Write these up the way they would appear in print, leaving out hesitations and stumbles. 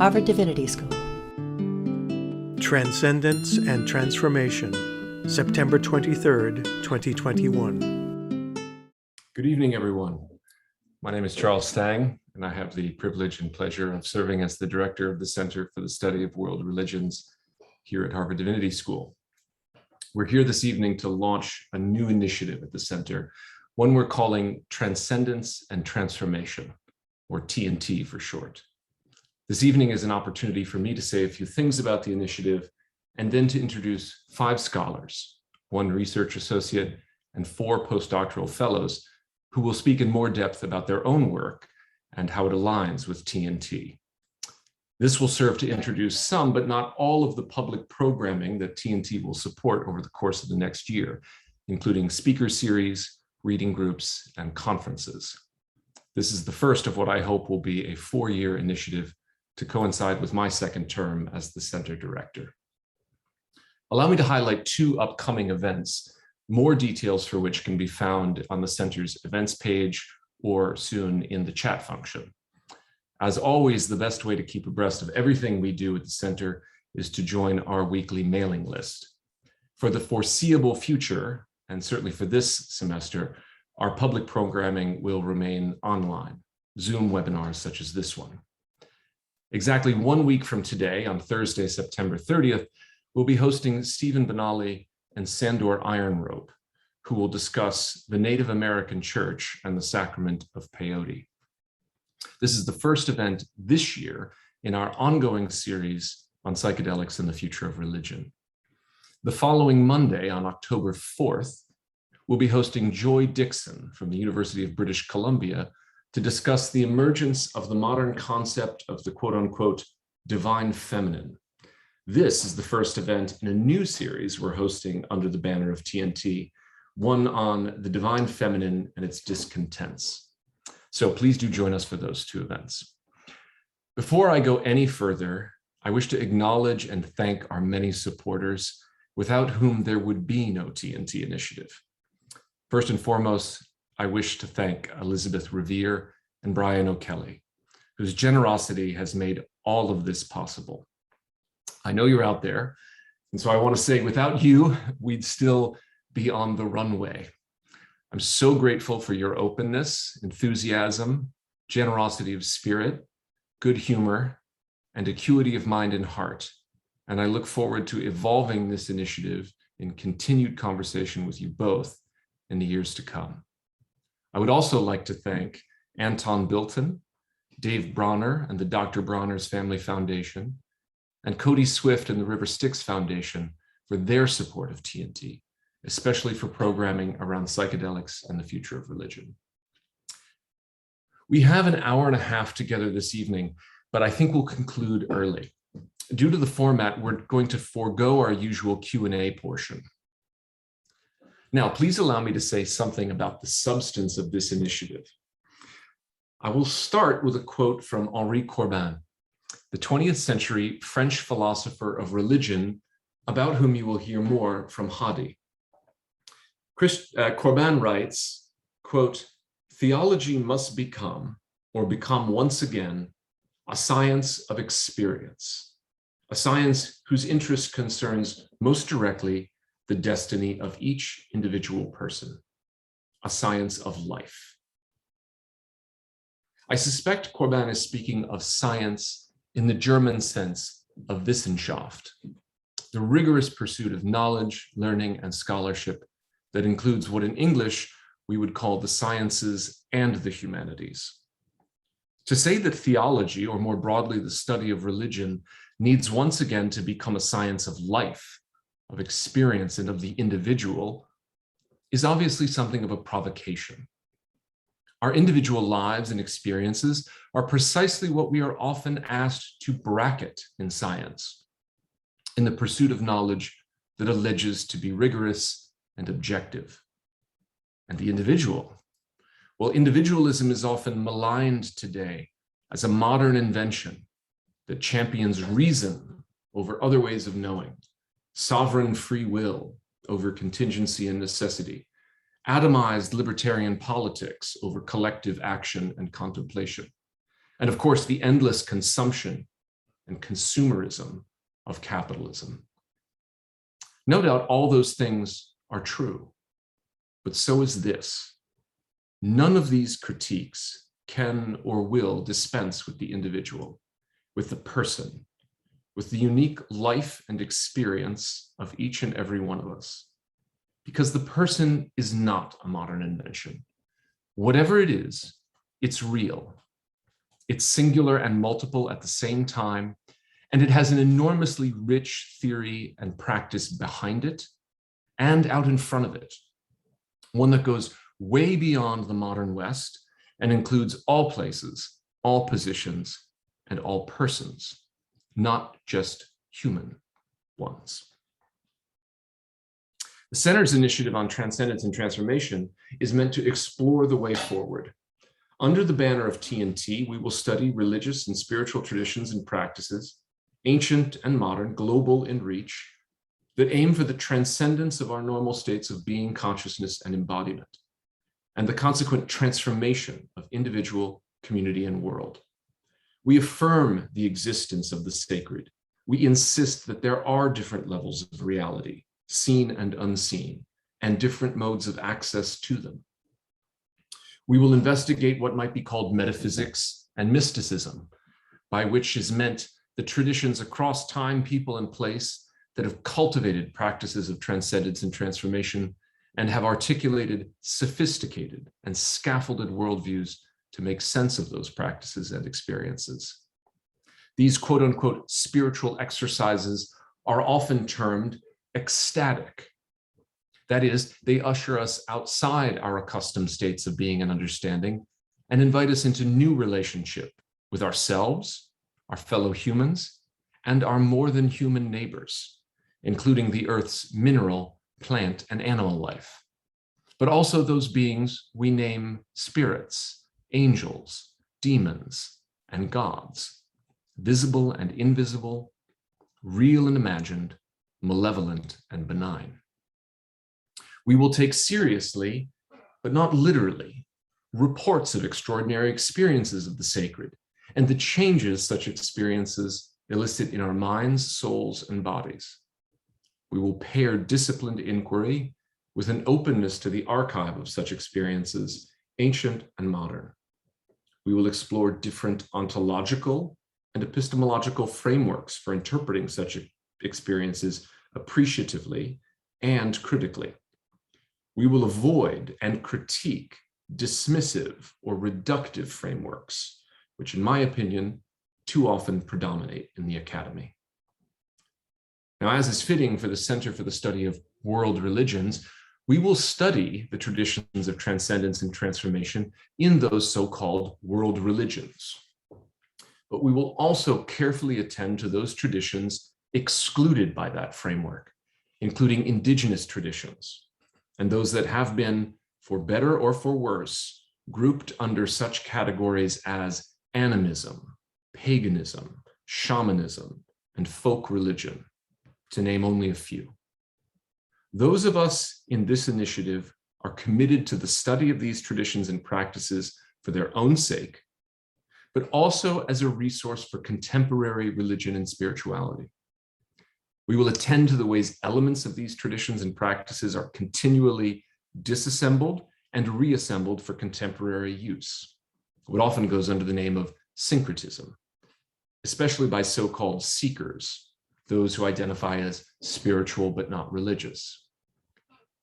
Harvard Divinity School. Transcendence and Transformation, September 23rd, 2021. Good evening, everyone. My name is Charles Stang, and I have the privilege and pleasure of serving as the director of the Center for the Study of World Religions here at Harvard Divinity School. We're here this evening to launch a new initiative at the center, one we're calling Transcendence and Transformation, or TNT for short. This evening is an opportunity for me to say a few things about the initiative and then to introduce 5 scholars, 1 research associate and 4 postdoctoral fellows who will speak in more depth about their own work and how it aligns with TNT. This will serve to introduce some, but not all, of the public programming that TNT will support over the course of the next year, including speaker series, reading groups, and conferences. This is the first of what I hope will be a 4-year initiative to coincide with my second term as the center director. Allow me to highlight 2 upcoming events, more details for which can be found on the center's events page or soon in the chat function. As always, the best way to keep abreast of everything we do at the center is to join our weekly mailing list. For the foreseeable future, and certainly for this semester, our public programming will remain online, Zoom webinars such as this one. Exactly 1 week from today, on Thursday, September 30th, we'll be hosting Stephen Benally and Sandor Ironrope, who will discuss the Native American Church and the Sacrament of Peyote. This is the first event this year in our ongoing series on psychedelics and the future of religion. The following Monday, on October 4th, we'll be hosting Joy Dixon from the University of British Columbia to discuss the emergence of the modern concept of the quote-unquote divine feminine. This is the first event in a new series we're hosting under the banner of TNT, one on the divine feminine and its discontents. So please do join us for those 2 events. Before I go any further, I wish to acknowledge and thank our many supporters, without whom there would be no TNT initiative. First and foremost, I wish to thank Elizabeth Revere and Brian O'Kelly, whose generosity has made all of this possible. I know you're out there, and so I want to say, without you, we'd still be on the runway. I'm so grateful for your openness, enthusiasm, generosity of spirit, good humor, and acuity of mind and heart. And I look forward to evolving this initiative in continued conversation with you both in the years to come. I would also like to thank Anton Bilton, Dave Bronner and the Dr. Bronner's Family Foundation, and Cody Swift and the River Styx Foundation for their support of TNT, especially for programming around psychedelics and the future of religion. We have an hour and a half together this evening, but I think we'll conclude early. Due to the format, we're going to forego our usual Q&A portion. Now, please allow me to say something about the substance of this initiative. I will start with a quote from Henri Corbin, the 20th century French philosopher of religion, about whom you will hear more from Hadi. Corbin writes, quote, "Theology must become, or become once again, a science of experience, a science whose interest concerns most directly the destiny of each individual person, a science of life." I suspect Corbin is speaking of science in the German sense of Wissenschaft, the rigorous pursuit of knowledge, learning, and scholarship that includes what in English we would call the sciences and the humanities. To say that theology, or more broadly the study of religion, needs once again to become a science of life, of experience, and of the individual is obviously something of a provocation. Our individual lives and experiences are precisely what we are often asked to bracket in science, in the pursuit of knowledge that alleges to be rigorous and objective. And the individual? Well, individualism is often maligned today as a modern invention that champions reason over other ways of knowing, sovereign free will over contingency and necessity, atomized libertarian politics over collective action and contemplation, and of course, the endless consumption and consumerism of capitalism. No doubt all those things are true, but so is this. None of these critiques can or will dispense with the individual, with the person, with the unique life and experience of each and every one of us. Because the person is not a modern invention. Whatever it is, it's real. It's singular and multiple at the same time, and it has an enormously rich theory and practice behind it and out in front of it. One that goes way beyond the modern West and includes all places, all positions, and all persons, not just human ones. The Center's initiative on Transcendence and Transformation is meant to explore the way forward. Under the banner of TNT, we will study religious and spiritual traditions and practices, ancient and modern, global in reach, that aim for the transcendence of our normal states of being, consciousness, and embodiment, and the consequent transformation of individual, community, and world. We affirm the existence of the sacred. We insist that there are different levels of reality, seen and unseen, and different modes of access to them. We will investigate what might be called metaphysics and mysticism, by which is meant the traditions across time, people, and place that have cultivated practices of transcendence and transformation and have articulated sophisticated and scaffolded worldviews to make sense of those practices and experiences. These quote unquote spiritual exercises are often termed ecstatic. That is, they usher us outside our accustomed states of being and understanding and invite us into new relationship with ourselves, our fellow humans, and our more than human neighbors, including the Earth's mineral, plant, and animal life, but also those beings we name spirits, angels, demons, and gods, visible and invisible, real and imagined, malevolent and benign. We will take seriously, but not literally, reports of extraordinary experiences of the sacred and the changes such experiences elicit in our minds, souls, and bodies. We will pair disciplined inquiry with an openness to the archive of such experiences, ancient and modern. We will explore different ontological and epistemological frameworks for interpreting such experiences appreciatively and critically. We will avoid and critique dismissive or reductive frameworks, which in my opinion, too often predominate in the academy. Now, as is fitting for the Center for the Study of World Religions, we will study the traditions of transcendence and transformation in those so-called world religions. But we will also carefully attend to those traditions excluded by that framework, including indigenous traditions, and those that have been, for better or for worse, grouped under such categories as animism, paganism, shamanism, and folk religion, to name only a few. Those of us in this initiative are committed to the study of these traditions and practices for their own sake, but also as a resource for contemporary religion and spirituality. We will attend to the ways elements of these traditions and practices are continually disassembled and reassembled for contemporary use, what often goes under the name of syncretism, especially by so-called seekers, those who identify as spiritual but not religious.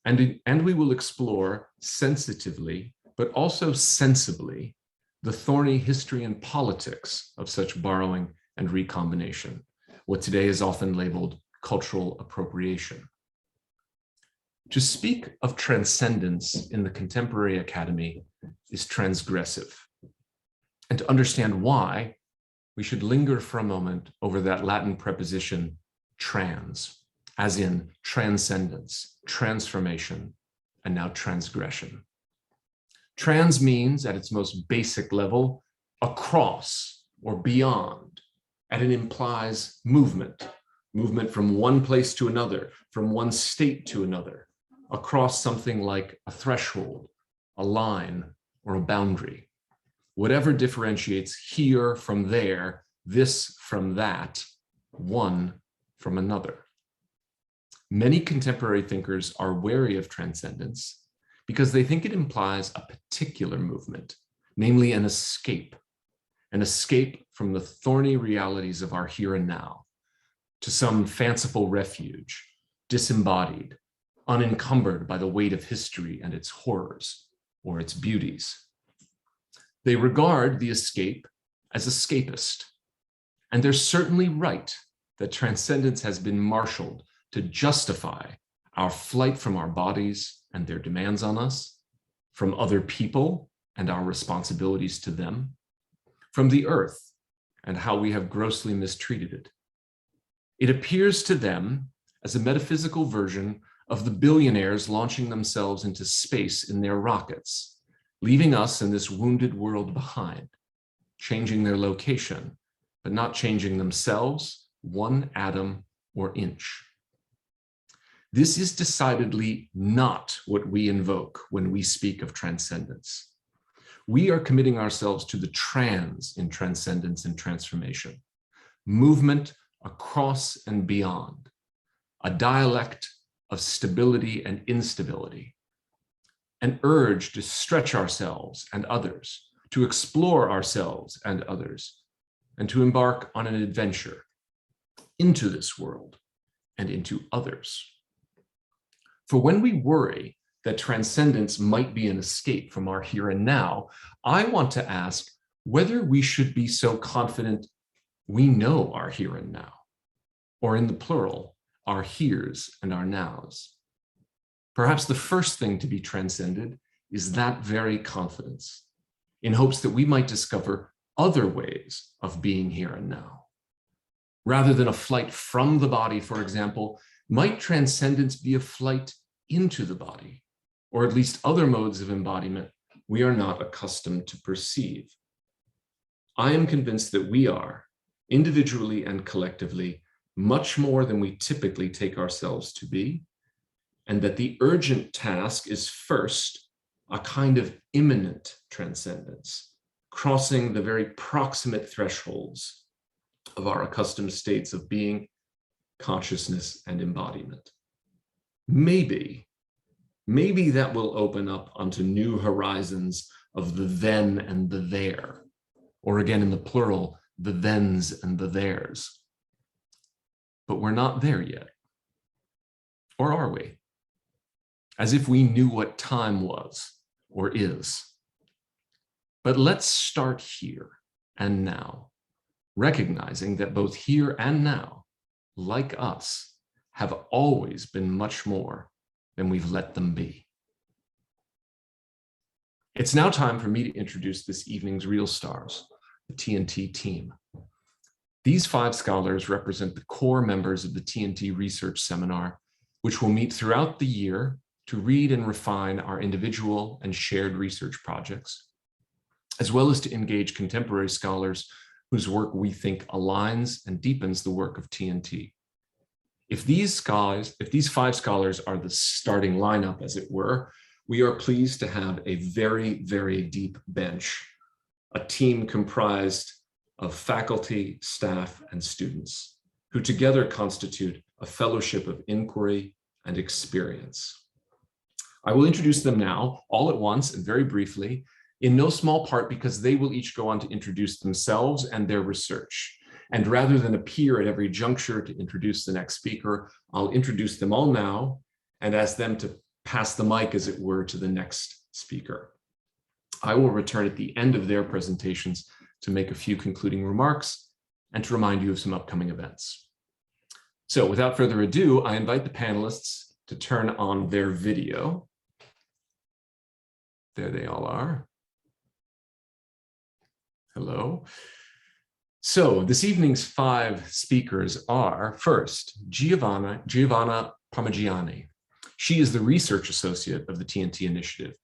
And we will explore sensitively, but also sensibly, the thorny history and politics of such borrowing and recombination, what today is often labeled cultural appropriation. To speak of transcendence in the contemporary academy is transgressive. And to understand why, we should linger for a moment over that Latin preposition trans, as in transcendence, transformation, and now transgression. Trans means, at its most basic level, across or beyond, and it implies movement, movement from one place to another, from one state to another, across something like a threshold, a line, or a boundary. Whatever differentiates here from there this from that, one from another. Many contemporary thinkers are wary of transcendence because they think it implies a particular movement, namely an escape from the thorny realities of our here and now to some fanciful refuge, disembodied, unencumbered by the weight of history and its horrors or its beauties. They regard the escape as escapist, and they're certainly right that transcendence has been marshaled to justify our flight from our bodies and their demands on us, from other people and our responsibilities to them, from the earth and how we have grossly mistreated it. It appears to them as a metaphysical version of the billionaires launching themselves into space in their rockets, leaving us in this wounded world behind, changing their location, but not changing themselves one atom or inch. This is decidedly not what we invoke when we speak of transcendence. We are committing ourselves to the trans in transcendence and transformation, movement across and beyond, a dialect of stability and instability, an urge to stretch ourselves and others, to explore ourselves and others, and to embark on an adventure into this world and into others. For when we worry that transcendence might be an escape from our here and now, I want to ask whether we should be so confident we know our here and now, or in the plural, our heres and our nows. Perhaps the first thing to be transcended is that very confidence, in hopes that we might discover other ways of being here and now. Rather than a flight from the body, for example, might transcendence be a flight into the body, or at least other modes of embodiment we are not accustomed to perceive? I am convinced that we are, individually and collectively, much more than we typically take ourselves to be, and that the urgent task is first a kind of imminent transcendence, crossing the very proximate thresholds of our accustomed states of being, consciousness, and embodiment. Maybe that will open up onto new horizons of the then and the there, or again in the plural, the thens and the theirs. But we're not there yet. Or are we? As if we knew what time was or is. But let's start here and now, recognizing that both here and now, like us, have always been much more than we've let them be. It's now time for me to introduce this evening's real stars, the TNT team. These 5 scholars represent the core members of the TNT Research Seminar, which will meet throughout the year to read and refine our individual and shared research projects, as well as to engage contemporary scholars whose work we think aligns and deepens the work of TNT. If these 5 scholars are the starting lineup, as it were, we are pleased to have a very, very deep bench, a team comprised of faculty, staff, and students, who together constitute a fellowship of inquiry and experience. I will introduce them now, all at once and very briefly, in no small part because they will each go on to introduce themselves and their research. And rather than appear at every juncture to introduce the next speaker, I'll introduce them all now and ask them to pass the mic, as it were, to the next speaker. I will return at the end of their presentations to make a few concluding remarks and to remind you of some upcoming events. So without further ado, I invite the panelists to turn on their video. There they all are. Hello. So this evening's 5 speakers are, first, Giovanna Parmigiani. She is the research associate of the TNT Initiative.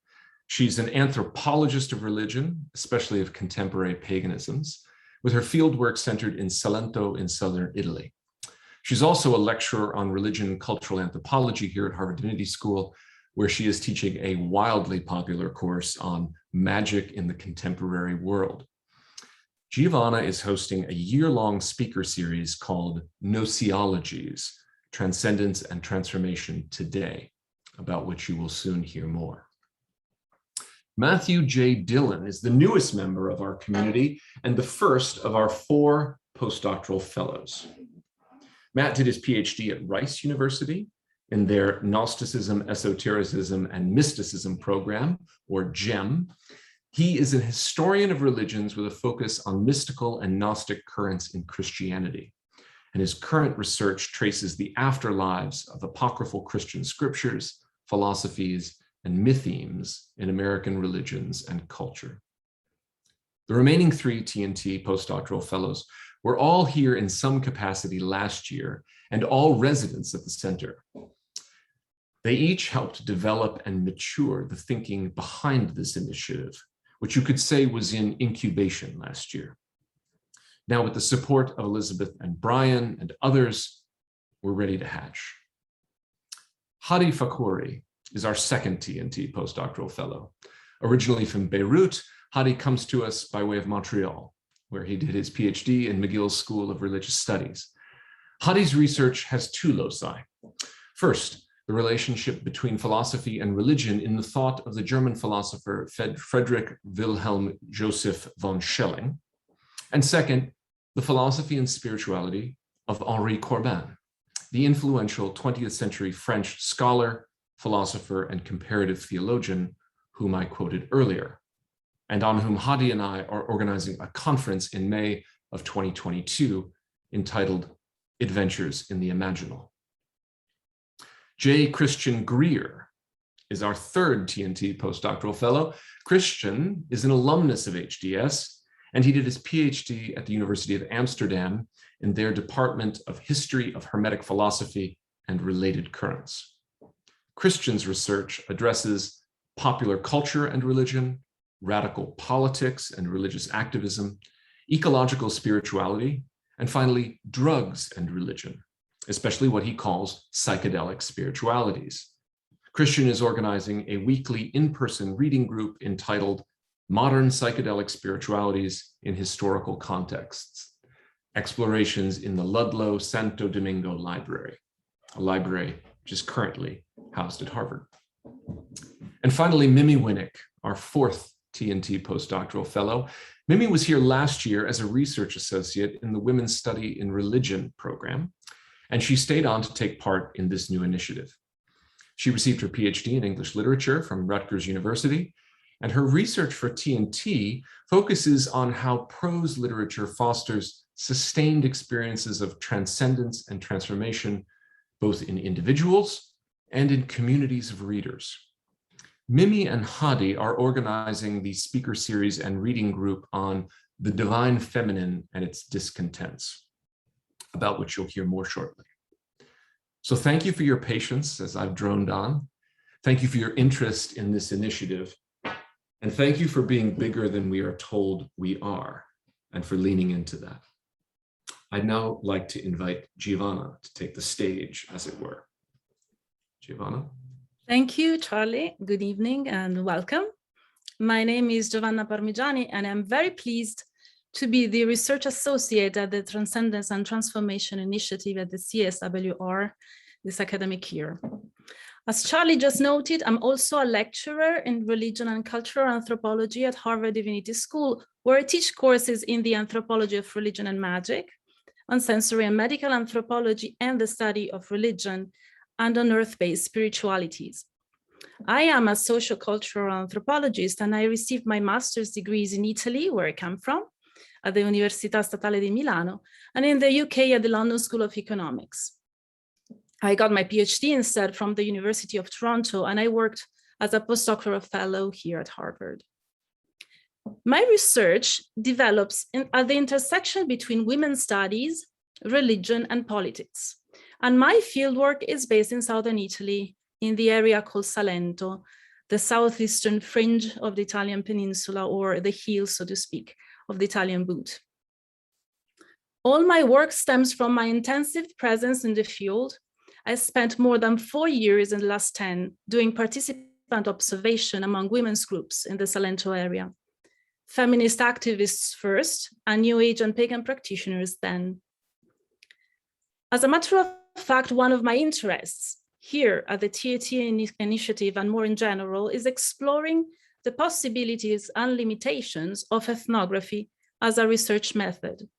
She's an anthropologist of religion, especially of contemporary paganisms, with her fieldwork centered in Salento in southern Italy. She's also a lecturer on religion and cultural anthropology here at Harvard Divinity School, where she is teaching a wildly popular course on magic in the contemporary world. Giovanna is hosting a year-long speaker series called Nociologies, Transcendence and Transformation Today, about which you will soon hear more. Matthew J. Dillon is the newest member of our community and the first of our 4 postdoctoral fellows. Matt did his PhD at Rice University in their Gnosticism, Esotericism, and Mysticism program, or GEM. He is an historian of religions with a focus on mystical and Gnostic currents in Christianity. And his current research traces the afterlives of apocryphal Christian scriptures, philosophies, and mythemes in American religions and culture. The remaining 3 TNT postdoctoral fellows were all here in some capacity last year and all residents at the center. They each helped develop and mature the thinking behind this initiative, which you could say was in incubation last year. Now, with the support of Elizabeth and Brian and others, we're ready to hatch. Hadi Fakhoury is our second TNT postdoctoral fellow. Originally from Beirut, Hadi comes to us by way of Montreal, where he did his PhD in McGill's School of Religious Studies. Hadi's research has 2 loci. First, the relationship between philosophy and religion in the thought of the German philosopher Friedrich Wilhelm Joseph von Schelling. And second, the philosophy and spirituality of Henri Corbin, the influential 20th century French scholar, philosopher, and comparative theologian whom I quoted earlier, and on whom Hadi and I are organizing a conference in May of 2022 entitled Adventures in the Imaginal. J. Christian Greer is our third TNT postdoctoral fellow. Christian is an alumnus of HDS, and he did his PhD at the University of Amsterdam in their Department of History of Hermetic Philosophy and Related Currents. Christian's research addresses popular culture and religion, radical politics and religious activism, ecological spirituality, and finally, drugs and religion, especially what he calls psychedelic spiritualities. Christian is organizing a weekly in-person reading group entitled Modern Psychedelic Spiritualities in Historical Contexts, Explorations in the Ludlow Santo Domingo Library, a library which is currently housed at Harvard. And finally, Mimi Winik, our 4th TNT postdoctoral fellow. Mimi was here last year as a research associate in the Women's Study in Religion program, and she stayed on to take part in this new initiative. She received her PhD in English literature from Rutgers University, and her research for TNT focuses on how prose literature fosters sustained experiences of transcendence and transformation, both in individuals and in communities of readers. Mimi and Hadi are organizing the speaker series and reading group on the divine feminine and its discontents, about which you'll hear more shortly. So thank you for your patience as I've droned on. Thank you for your interest in this initiative. And thank you for being bigger than we are told we are, and for leaning into that. I'd now like to invite Giovanna to take the stage, as it were. Giovanna. Thank you, Charlie. Good evening and welcome. My name is Giovanna Parmigiani, and I'm very pleased to be the research associate at the Transcendence and Transformation Initiative at the CSWR this academic year. As Charlie just noted, I'm also a lecturer in religion and cultural anthropology at Harvard Divinity School, where I teach courses in the anthropology of religion and magic, on sensory and medical anthropology and the study of religion, and on earth-based spiritualities. I am a sociocultural anthropologist, and I received my master's degrees in Italy, where I come from, at the Università Statale di Milano, and in the UK at the London School of Economics. I got my PhD instead from the University of Toronto, and I worked as a postdoctoral fellow here at Harvard. My research develops at the intersection between women's studies, religion, and politics. And my fieldwork is based in southern Italy, in the area called Salento, the southeastern fringe of the Italian peninsula, or the heel, so to speak, of the Italian boot. All my work stems from my intensive presence in the field. I spent more than 4 years in the last 10 doing participant observation among women's groups in the Salento area. feminist activists first, and New Age and pagan practitioners then. As a matter of fact, one of my interests here at the TAT initiative and more in general is exploring the possibilities and limitations of ethnography as a research method,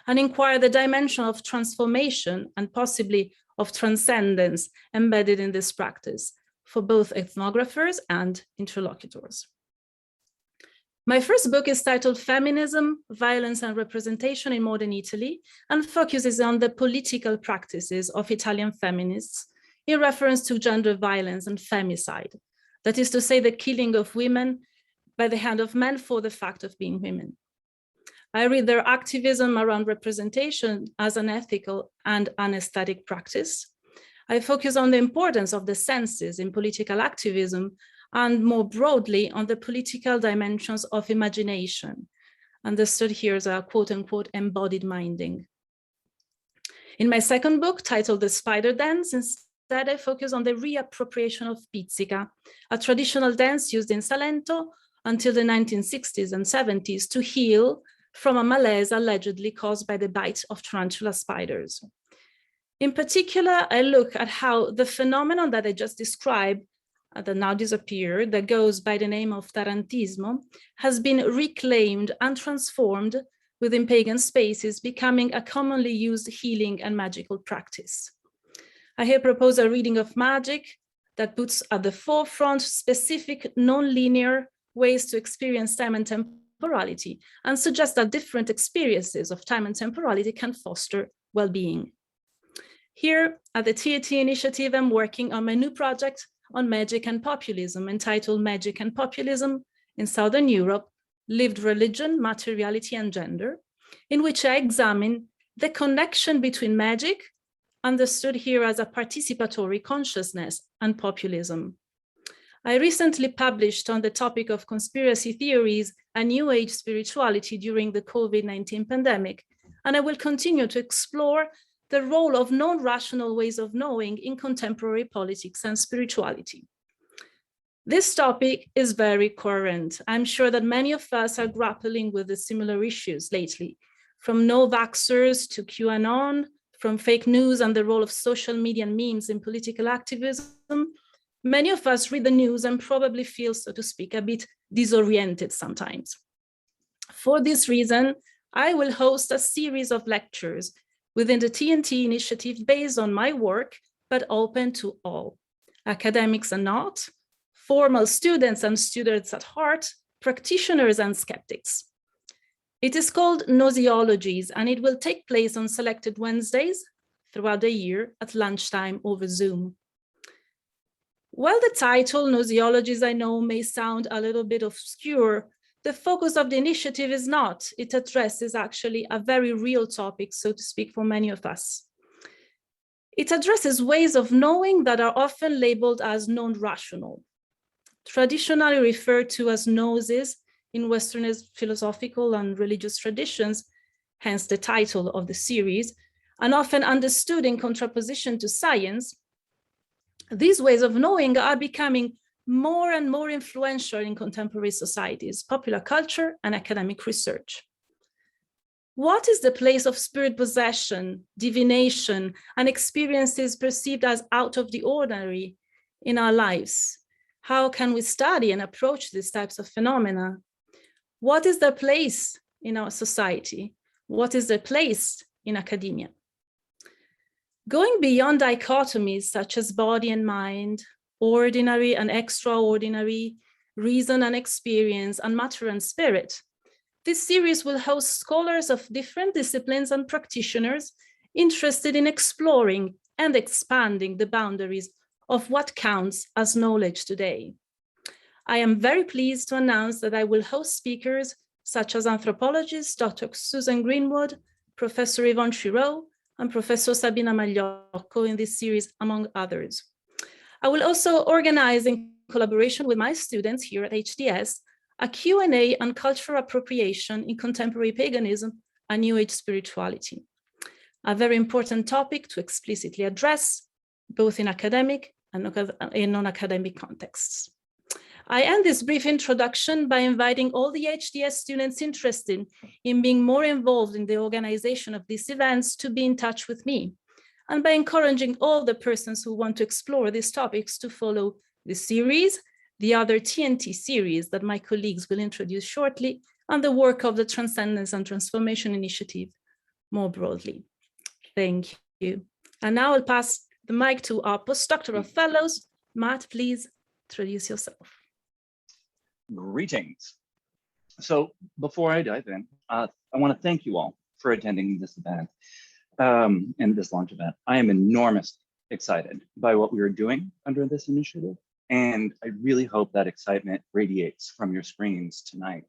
and inquire the dimension of transformation and possibly of transcendence embedded in this practice for both ethnographers and interlocutors. My first book is titled Feminism, Violence and Representation in Modern Italy, and focuses on the political practices of Italian feminists in reference to gender violence and femicide. That is to say, the killing of women by the hand of men for the fact of being women. I read their activism around representation as an ethical and an aesthetic practice. I focus on the importance of the senses in political activism and more broadly on the political dimensions of imagination, understood here as a quote-unquote embodied minding. In my second book, titled The Spider Dance, instead I focus on the reappropriation of pizzica, a traditional dance used in Salento until the 1960s and 70s to heal from a malaise allegedly caused by the bite of tarantula spiders. In particular, I look at how the phenomenon that I just described, that now disappeared, that goes by the name of tarantismo, has been reclaimed and transformed within pagan spaces, becoming a commonly used healing and magical practice. I here propose a reading of magic that puts at the forefront specific non-linear ways to experience time and temporality, and suggests that different experiences of time and temporality can foster well-being. Here at the TAT initiative, I'm working on my new project on magic and populism, entitled Magic and Populism in Southern Europe, Lived Religion, Materiality and Gender, in which I examine the connection between magic, understood here as a participatory consciousness, and populism. I recently published on the topic of conspiracy theories and New Age spirituality during the COVID-19 pandemic, and I will continue to explore the role of non-rational ways of knowing in contemporary politics and spirituality. This topic is very current. I'm sure that many of us are grappling with the similar issues lately, from no-vaxxers to QAnon, from fake news and the role of social media and memes in political activism. Many of us read the news and probably feel, so to speak, a bit disoriented sometimes. For this reason, I will host a series of lectures within the TNT initiative based on my work, but open to all, academics and not, formal students and students at heart, practitioners and skeptics. It is called Gnoseologies, and it will take place on selected Wednesdays throughout the year at lunchtime over Zoom. While the title Gnoseologies, I know, may sound a little bit obscure, the focus of the initiative is not. It addresses actually a very real topic, so to speak, for many of us. It addresses ways of knowing that are often labeled as non-rational, traditionally referred to as gnosis in Western philosophical and religious traditions, hence the title of the series, and often understood in contraposition to science. These ways of knowing are becoming more and more influential in contemporary societies, popular culture, and academic research. What is the place of spirit possession, divination, and experiences perceived as out of the ordinary in our lives? How can we study and approach these types of phenomena? What is their place in our society? What is their place in academia? Going beyond dichotomies such as body and mind, ordinary and extraordinary, reason and experience, and matter and spirit, this series will host scholars of different disciplines and practitioners interested in exploring and expanding the boundaries of what counts as knowledge today. I am very pleased to announce that I will host speakers such as anthropologist Dr. Susan Greenwood, Professor Yvonne Chiraud, and Professor Sabina Magliocco in this series, among others. I will also organize, in collaboration with my students here at HDS, a Q&A on cultural appropriation in contemporary paganism and New Age spirituality, a very important topic to explicitly address, both in academic and in non-academic contexts. I end this brief introduction by inviting all the HDS students interested in being more involved in the organization of these events to be in touch with me, and by encouraging all the persons who want to explore these topics to follow this series, the other TNT series that my colleagues will introduce shortly, and the work of the Transcendence and Transformation Initiative more broadly. Thank you. And now I'll pass the mic to our postdoctoral fellows. Matt, please introduce yourself. Greetings. So before I dive in, I want to thank you all for attending this event and this launch event. I am enormously excited by what we are doing under this initiative, and I really hope that excitement radiates from your screens tonight.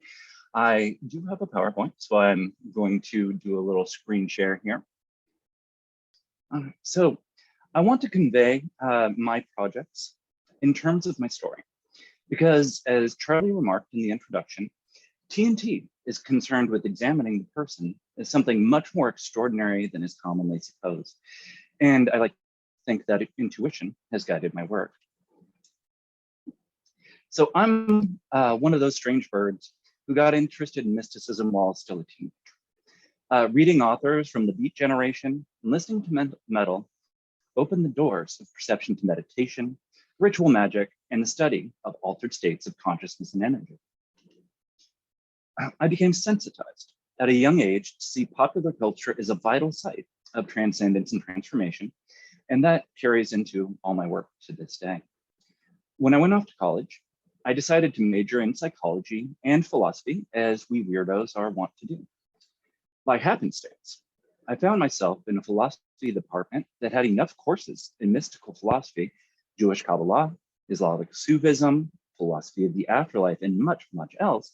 I do have a PowerPoint, so I'm going to do a little screen share here. So I want to convey my projects in terms of my story, because as Charlie remarked in the introduction, TNT is concerned with examining the person as something much more extraordinary than is commonly supposed. And I like to think that intuition has guided my work. So I'm one of those strange birds who got interested in mysticism while still a teenager. Reading authors from the Beat generation and listening to metal opened the doors of perception to meditation, ritual magic, and the study of altered states of consciousness and energy. I became sensitized at a young age to see popular culture as a vital site of transcendence and transformation, and that carries into all my work to this day. When I went off to college, I decided to major in psychology and philosophy, as we weirdos are wont to do. By happenstance, I found myself in a philosophy department that had enough courses in mystical philosophy, Jewish Kabbalah, Islamic Sufism, philosophy of the afterlife, and much, much else,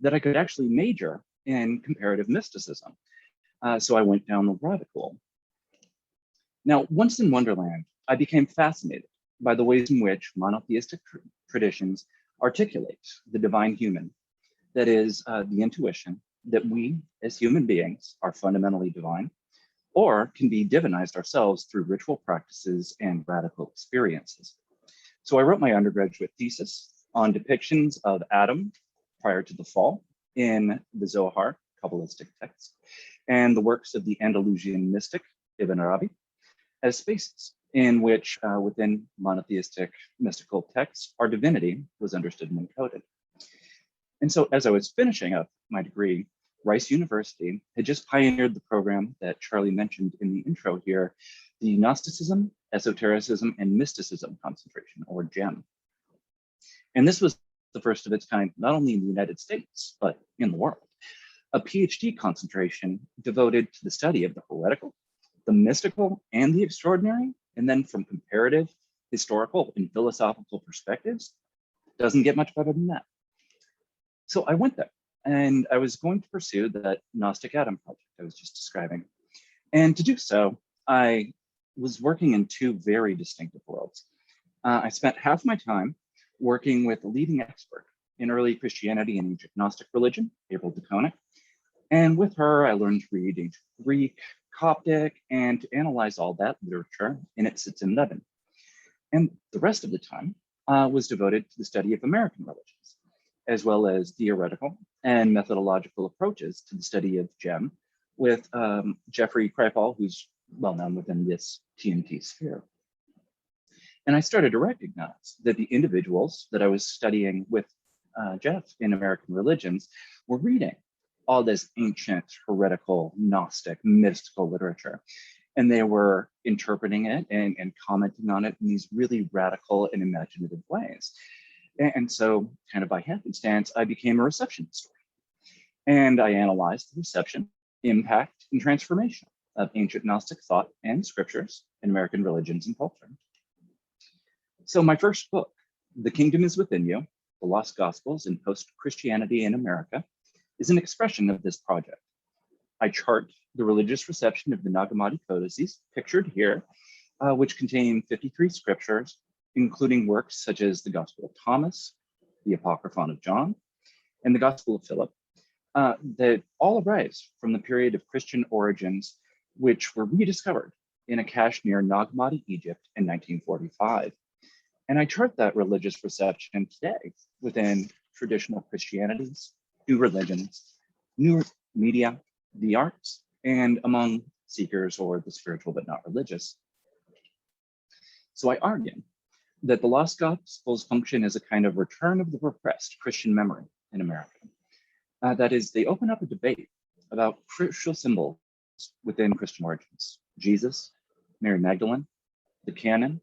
that I could actually major in comparative mysticism. So I went down the rabbit hole. Now, once in Wonderland, I became fascinated by the ways in which monotheistic traditions articulate the divine human, that is, the intuition that we as human beings are fundamentally divine, or can be divinized ourselves through ritual practices and radical experiences. So I wrote my undergraduate thesis on depictions of Adam prior to the fall in the Zohar, Kabbalistic text, and the works of the Andalusian mystic Ibn Arabi as spaces in which within monotheistic mystical texts, our divinity was understood and encoded. And so as I was finishing up my degree, Rice University had just pioneered the program that Charlie mentioned in the intro here, the Gnosticism, Esotericism, and Mysticism concentration, or GEM. And this was the first of its kind, not only in the United States, but in the world. A PhD concentration devoted to the study of the heretical, the mystical, and the extraordinary, and then from comparative, historical, and philosophical perspectives, doesn't get much better than that. So I went there, and I was going to pursue that Gnostic Adam project I was just describing. And to do so, I was working in two very distinctive worlds. I spent half my time working with a leading expert in early Christianity and Egypt Gnostic religion, April DeConick. And with her, I learned to read ancient Greek, Coptic, and to analyze all that literature in its sits in Lebanon. And the rest of the time was devoted to the study of American religions, as well as theoretical and methodological approaches to the study of GEM with Jeffrey Kripal, who's well known within this TNT sphere. And I started to recognize that the individuals that I was studying with Jeff in American religions were reading all this ancient, heretical, Gnostic, mystical literature. And they were interpreting it and commenting on it in these really radical and imaginative ways. And so kind of by happenstance, I became a receptionist. And I analyzed the reception, impact, and transformation of ancient Gnostic thought and scriptures in American religions and culture. So my first book, The Kingdom is Within You, The Lost Gospels in Post-Christianity in America, is an expression of this project. I chart the religious reception of the Nag Hammadi codices, pictured here, which contain 53 scriptures, including works such as the Gospel of Thomas, the Apocryphon of John, and the Gospel of Philip, that all arise from the period of Christian origins, which were rediscovered in a cache near Nag Hammadi, Egypt in 1945. And I chart that religious reception today within traditional Christianities, new religions, new media, the arts, and among seekers or the spiritual but not religious. So I argue that the Lost Gospels function as a kind of return of the repressed Christian memory in America. That is, they open up a debate about crucial symbols within Christian origins: Jesus, Mary Magdalene, the canon,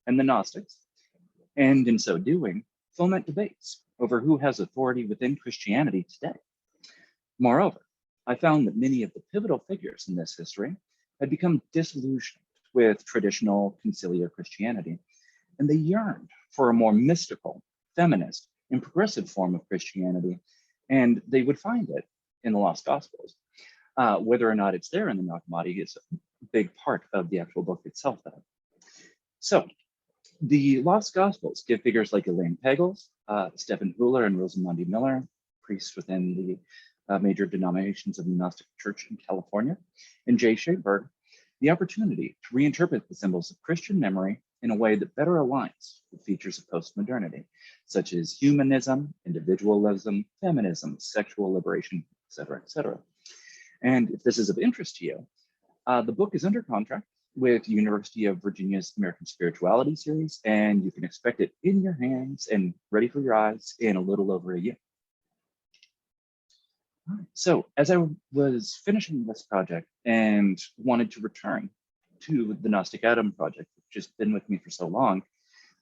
and the Gnostics. And in so doing, foment debates over who has authority within Christianity today. Moreover, I found that many of the pivotal figures in this history had become disillusioned with traditional conciliar Christianity, and they yearned for a more mystical, feminist, and progressive form of Christianity, and they would find it in the Lost Gospels. Whether or not it's there in the Nag Hammadi is a big part of the actual book itself, though. So, the Lost Gospels give figures like Elaine Pagels, Stephen Huller, and Rosamunde Miller, priests within the major denominations of the Gnostic Church in California, and Jay Shaberg, the opportunity to reinterpret the symbols of Christian memory in a way that better aligns with features of postmodernity, such as humanism, individualism, feminism, sexual liberation, et cetera, et cetera. And if this is of interest to you, the book is under contract with University of Virginia's American Spirituality series, and you can expect it in your hands and ready for your eyes in a little over a year. So as I was finishing this project and wanted to return to the Gnostic Adam project, which has been with me for so long,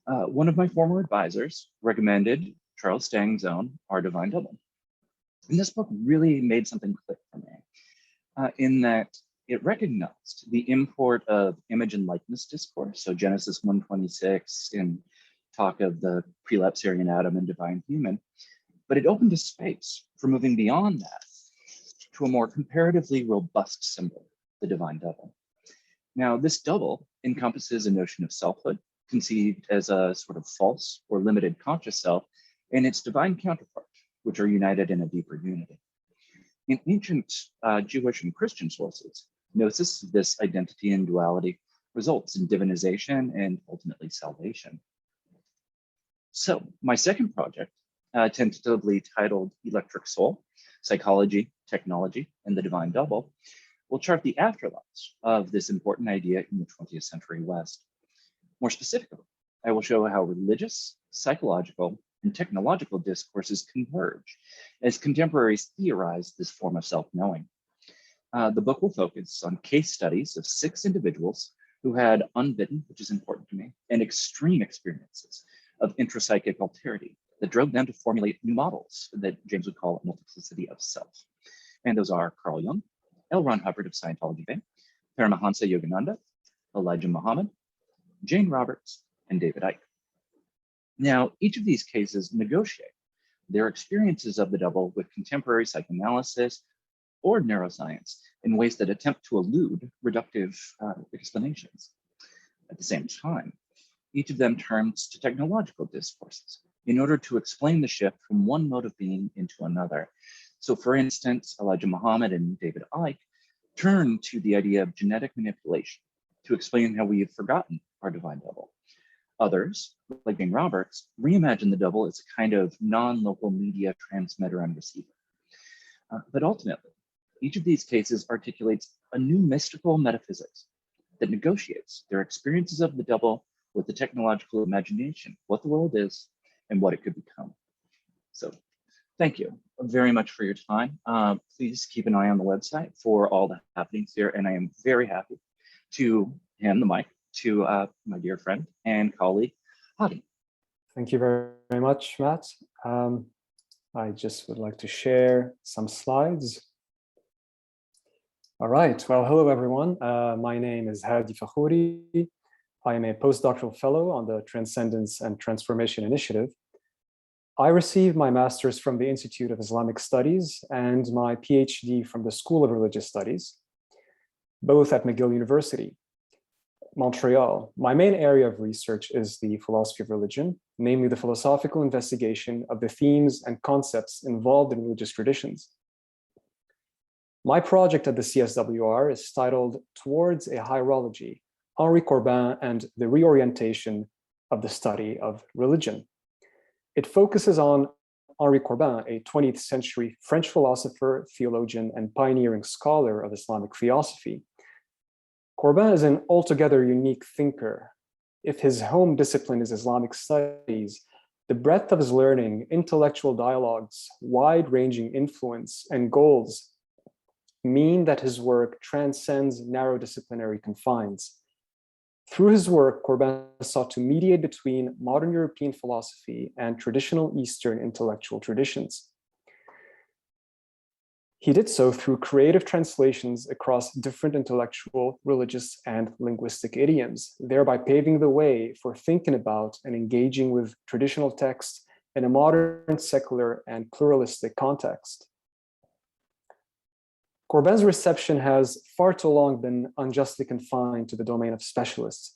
one of my former advisors recommended Charles Stang's own Our Divine Double. And this book really made something click for me in that it recognized the import of image and likeness discourse. So Genesis 1:26 in talk of the prelapsarian Adam and divine human, but it opened a space for moving beyond that to a more comparatively robust symbol, the divine double. Now, this double encompasses a notion of selfhood, conceived as a sort of false or limited conscious self, and its divine counterpart, which are united in a deeper unity. In ancient Jewish and Christian sources, gnosis of this identity and duality results in divinization and ultimately salvation. So my second project, tentatively titled Electric Soul, Psychology, Technology, and the Divine Double, will chart the afterlives of this important idea in the 20th century West. More specifically, I will show how religious, psychological, and technological discourses converge as contemporaries theorize this form of self-knowing. The book will focus on case studies of 6 individuals who had unbidden, which is important to me, and extreme experiences of intrapsychic alterity that drove them to formulate new models that James would call a multiplicity of self. And those are Carl Jung, L. Ron Hubbard of Scientology fame, Paramahansa Yogananda, Elijah Muhammad, Jane Roberts, and David Icke. Now, each of these cases negotiate their experiences of the double with contemporary psychoanalysis or neuroscience in ways that attempt to elude reductive explanations. At the same time, each of them turns to technological discourses in order to explain the shift from one mode of being into another. So for instance, Elijah Muhammad and David Icke turn to the idea of genetic manipulation to explain how we have forgotten our divine double. Others, like Jane Roberts, reimagine the double as a kind of non-local media transmitter and receiver. But ultimately, each of these cases articulates a new mystical metaphysics that negotiates their experiences of the double with the technological imagination, what the world is and what it could become. So thank you very much for your time. Please keep an eye on the website for all the happenings here. And I am very happy to hand the mic to my dear friend and colleague, Hadi. Thank you very much, Matt. I just would like to share some slides. All right, well, hello everyone. My name is Hadi Fakhoury. I am a postdoctoral fellow on the Transcendence and Transformation Initiative. I received my master's from the Institute of Islamic Studies and my PhD from the School of Religious Studies, both at McGill University, Montreal. My main area of research is the philosophy of religion, namely the philosophical investigation of the themes and concepts involved in religious traditions. My project at the CSWR is titled Towards a Hierology, Henri Corbin and the Reorientation of the study of religion. It focuses on Henri Corbin, a 20th century French philosopher, theologian, and pioneering scholar of Islamic theosophy. Corbin is an altogether unique thinker. If his home discipline is Islamic studies, the breadth of his learning, intellectual dialogues, wide-ranging influence, and goals mean that his work transcends narrow disciplinary confines. Through his work, Corbin sought to mediate between modern European philosophy and traditional Eastern intellectual traditions. He did so through creative translations across different intellectual, religious, and linguistic idioms, thereby paving the way for thinking about and engaging with traditional texts in a modern, secular, and pluralistic context. Corbin's reception has far too long been unjustly confined to the domain of specialists,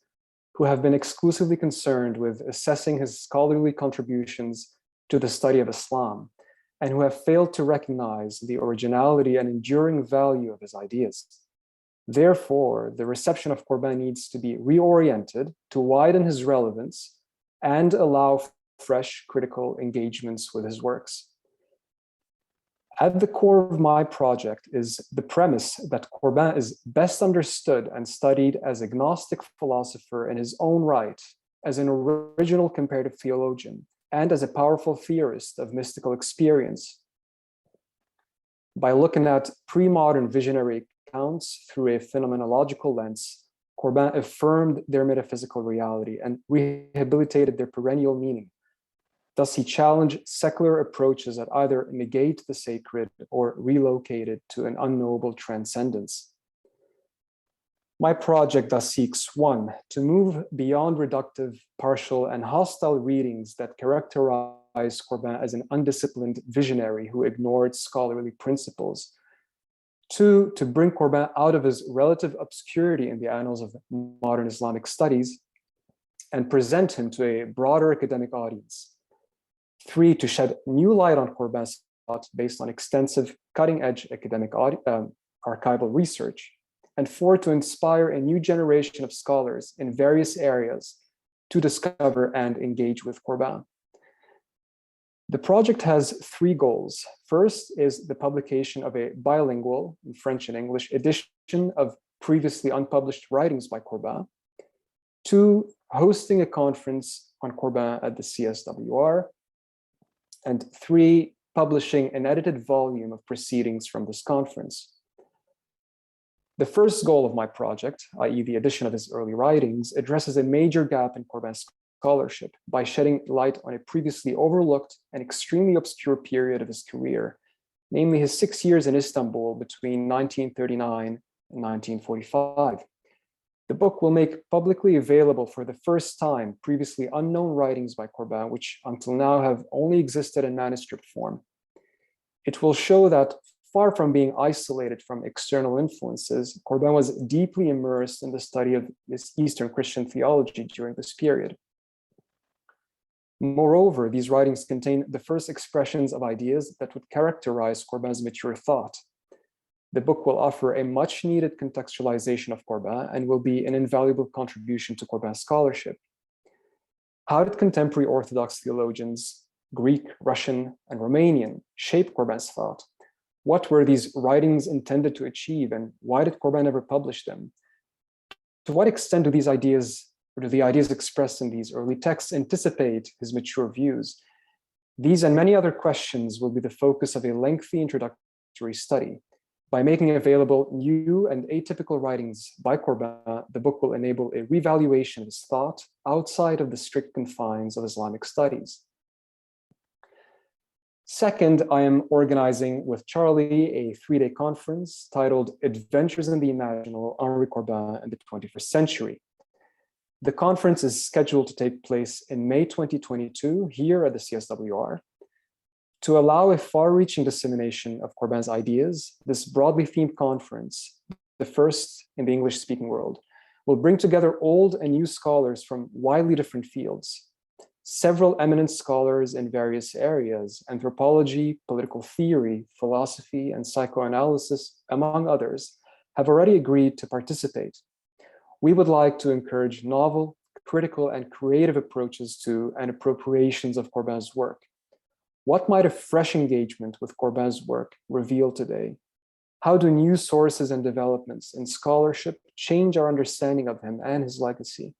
who have been exclusively concerned with assessing his scholarly contributions to the study of Islam, and who have failed to recognize the originality and enduring value of his ideas. Therefore, the reception of Corbin needs to be reoriented to widen his relevance and allow fresh critical engagements with his works. At the core of my project is the premise that Corbin is best understood and studied as a Gnostic philosopher in his own right, as an original comparative theologian, and as a powerful theorist of mystical experience. By looking at pre-modern visionary accounts through a phenomenological lens, Corbin affirmed their metaphysical reality and rehabilitated their perennial meaning. Thus, he challenged secular approaches that either negate the sacred or relocate it to an unknowable transcendence. My project thus seeks, one, to move beyond reductive, partial, and hostile readings that characterize Corbin as an undisciplined visionary who ignored scholarly principles. Two, to bring Corbin out of his relative obscurity in the annals of modern Islamic studies and present him to a broader academic audience. Three, to shed new light on Corbin's thought based on extensive cutting-edge academic archival research. And four, to inspire a new generation of scholars in various areas to discover and engage with Corbin. The project has three goals. First is the publication of a bilingual, in French and English, edition of previously unpublished writings by Corbin. Two, hosting a conference on Corbin at the CSWR. And three, publishing an edited volume of proceedings from this conference. The first goal of my project, i.e. the edition of his early writings, addresses a major gap in Corbin's scholarship by shedding light on a previously overlooked and extremely obscure period of his career, namely his 6 years in Istanbul between 1939 and 1945. The book will make publicly available for the first time previously unknown writings by Corbin, which until now have only existed in manuscript form. It will show that far from being isolated from external influences, Corbin was deeply immersed in the study of this Eastern Christian theology during this period. Moreover, these writings contain the first expressions of ideas that would characterize Corbin's mature thought. The book will offer a much needed contextualization of Corbin and will be an invaluable contribution to Corbin's scholarship. How did contemporary Orthodox theologians, Greek, Russian, and Romanian, shape Corbin's thought? What were these writings intended to achieve, and why did Corbin never publish them? To what extent do these ideas, or do the ideas expressed in these early texts anticipate his mature views? These and many other questions will be the focus of a lengthy introductory study. By making available new and atypical writings by Corbin, the book will enable a revaluation of his thought outside of the strict confines of Islamic studies. Second, I am organizing with Charlie a 3-day conference titled Adventures in the Imaginal, Henri Corbin and the 21st Century. The conference is scheduled to take place in May 2022 here at the CSWR. To allow a far-reaching dissemination of Corbin's ideas, this broadly themed conference, the first in the English-speaking world, will bring together old and new scholars from widely different fields. Several eminent scholars in various areas, anthropology, political theory, philosophy, and psychoanalysis, among others, have already agreed to participate. We would like to encourage novel, critical and creative approaches to and appropriations of Corbin's work. What might a fresh engagement with Corbin's work reveal today? How do new sources and developments in scholarship change our understanding of him and his legacy?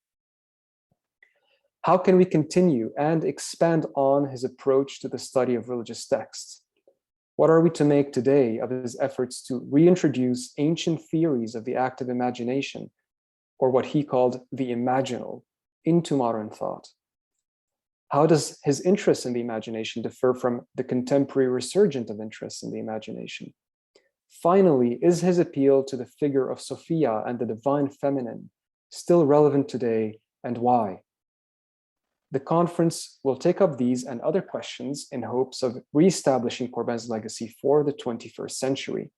How can we continue and expand on his approach to the study of religious texts? What are we to make today of his efforts to reintroduce ancient theories of the active imagination, or what he called the imaginal, into modern thought? How does his interest in the imagination differ from the contemporary resurgence of interest in the imagination? Finally, is his appeal to the figure of Sophia and the divine feminine still relevant today, and why? The conference will take up these and other questions in hopes of reestablishing Corbin's legacy for the 21st century.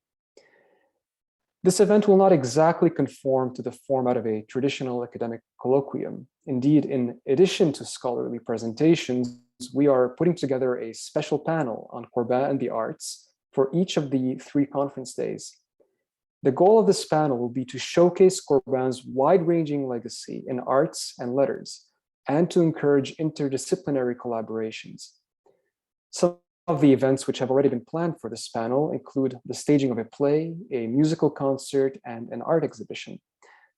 This event will not exactly conform to the format of a traditional academic colloquium. Indeed, in addition to scholarly presentations, we are putting together a special panel on Corbin and the arts for each of the 3 conference days. The goal of this panel will be to showcase Corbin's wide-ranging legacy in arts and letters, and to encourage interdisciplinary collaborations. Some of the events which have already been planned for this panel include the staging of a play, a musical concert, and an art exhibition.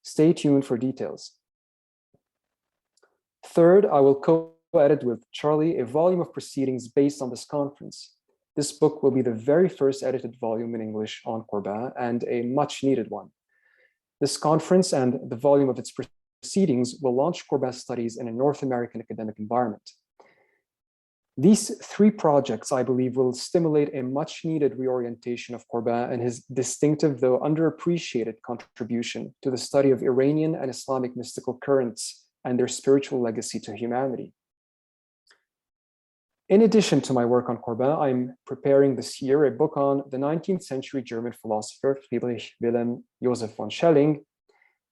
Stay tuned for details. Third, I will co-edit with Charlie a volume of proceedings based on this conference. This book will be the very first edited volume in English on Corbin, and a much needed one. This conference and the volume of its proceedings will launch Corbin's studies in a North American academic environment. These 3 projects, I believe, will stimulate a much needed reorientation of Corbin and his distinctive, though underappreciated, contribution to the study of Iranian and Islamic mystical currents and their spiritual legacy to humanity. In addition to my work on Corbin, I'm preparing this year a book on the 19th century German philosopher Friedrich Wilhelm Joseph von Schelling.